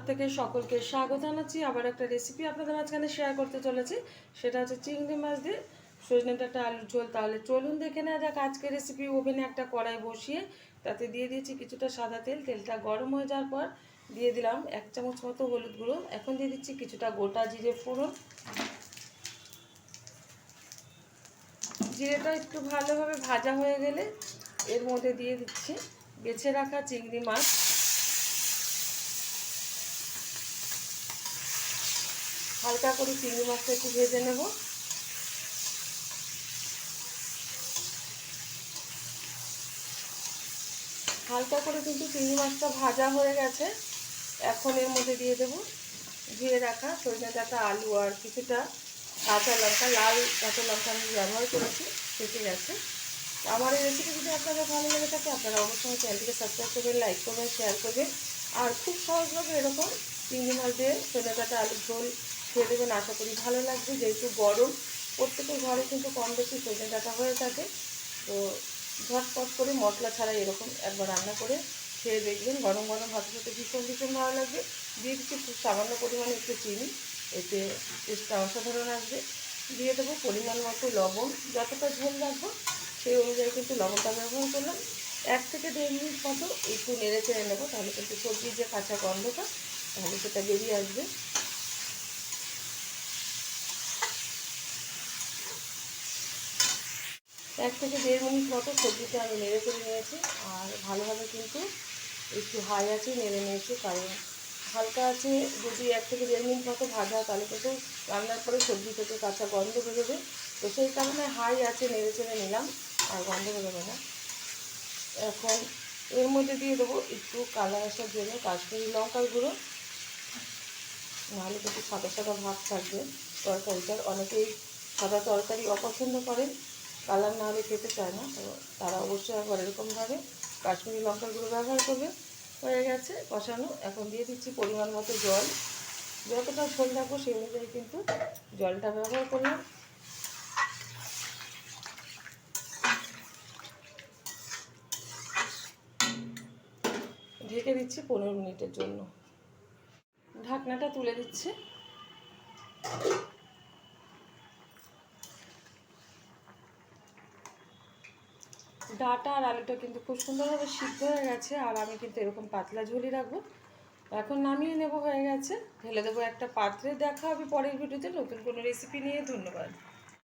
থেকে সকলকে স্বাগত জানাচ্ছি। আবার একটা রেসিপি আপনাদের মাঝখানে শেয়ার করতে চলেছি, সেটা হচ্ছে চিংড়ি মাছ দিয়ে সজনে ডাঁটা আলুর ঝোল। তাহলে চলুন দেখে নেওয়া যাক আজকে রেসিপি। ওভেনে একটা কড়াই বসিয়ে তাতে দিয়ে দিয়েছি কিছুটা সাদা তেল। তেলটা গরম হয়ে যাওয়ার পর দিয়ে দিলাম 1 চামচ মতো হলুদ গুঁড়ো। এখন দিয়ে দিচ্ছি কিছুটা গোটা জিরে ফোড়ন। জিরেটা একটু ভালোভাবে ভাজা হয়ে গেলে এর মধ্যে দিয়ে দিচ্ছি বেছে রাখা চিংড়ি মাছ। হালকা করে চিংড়ি মাছটা একটু ভেজে নেব। হালকা করে কিন্তু চিংড়ি মাছটা ভাজা হয়ে গেছে। এখন এর মধ্যে দিয়ে দেবো ধুয়ে রাখা সজনে ডাঁটা আলু আর কিছুটা কাঁচা লঙ্কা, লাল কাঁচা লঙ্কা আমি ব্যবহার করেছি, কেটে গেছে। আমার এই রেসিপি যদি আপনাদের ভালো লেগে থাকে আপনারা অবশ্যই চ্যানেলটিকে সাবস্ক্রাইব করবেন, লাইক করবেন, শেয়ার করবেন। আর খুব সহজভাবে এরকম চিংড়ি মাছ দিয়ে সজনে ডাঁটা আলুর ঝোল খেয়ে দেবেন, আশা করি ভালো লাগবে। যেহেতু গরম, প্রত্যেকের ঘরে কিন্তু কম বেশি সজনে ডাঁটা হয়ে থাকে। তো ঝটপট করে মশলা ছাড়া এরকম একবার রান্না করে খেয়ে দেখবেন, গরম গরম ভাতের সাথে ভীষণ ভীষণ ভালো লাগবে। দিয়ে দিচ্ছি খুব সামান্য পরিমাণে একটু চিনি, এতে টেস্টটা অসাধারণ আসবে। দিয়ে দেবো পরিমাণ মতো লবণ, যতটা ঝোল রাখবো সেই অনুযায়ী কিন্তু লবণটা ব্যবহার করলাম। 1 থেকে 1.5 মিনিট মতো একটু নেড়ে চেড়ে নেবো, তাহলে কিন্তু সবজির যে কাঁচা গন্ধটা তাহলে সেটা বেরিয়ে আসবে। 1 থেকে 1.5 মিনিট মতো সবজিটা আমি নেড়ে চেড়ে নিয়েছি। আর ভালোভাবে কিন্তু একটু হাই আছে নেড়ে নিয়েছি, কারণ হালকা আছে যদি 1 থেকে 1.5 মিনিট মতো ভাজা তাহলে কিন্তু রান্নার পরে সবজি থেকে কাঁচা গন্ধ বেরোবে। তো সেই কারণে হাই আছে নেড়ে চেড়ে নিলাম, আর গন্ধ বেরোবে না। এখন এর মধ্যে দিয়ে দেবো একটু কালার আসার জন্য কাশ্মীরি লঙ্কার গুঁড়ো, নাহলে কিন্তু সাদা সাদা ভাব থাকবে তরকারিটার। অনেকেই সাদা তরকারি অপছন্দ করেন, কালার না হলে খেতে চায় না, তো তারা অবশ্যই একবার এরকমভাবে কাশ্মীরি লঙ্কার গুঁড়ো ব্যবহার করবে। হয়ে গেছে কষানো, এখন দিয়ে দিচ্ছি পরিমাণ মতো জল। যতটা ঝোল রাখবো সেই অনুযায়ী কিন্তু জলটা ব্যবহার করলাম। ঢেকে দিচ্ছি 15 মিনিটের জন্য। ঢাকনাটা তুলে দিচ্ছি। ডাঁটা আর আলুটা কিন্তু খুব সুন্দরভাবে সিদ্ধ হয়ে গেছে, আর আমি কিন্তু এরকম পাতলা ঝোলই রাখবো। এখন নামিয়ে নেব, হয়ে গেছে। ঢেলে দেবো একটা পাত্রে। দেখা হবে পরের ভিডিওতে নতুন কোনো রেসিপি নিয়ে। ধন্যবাদ।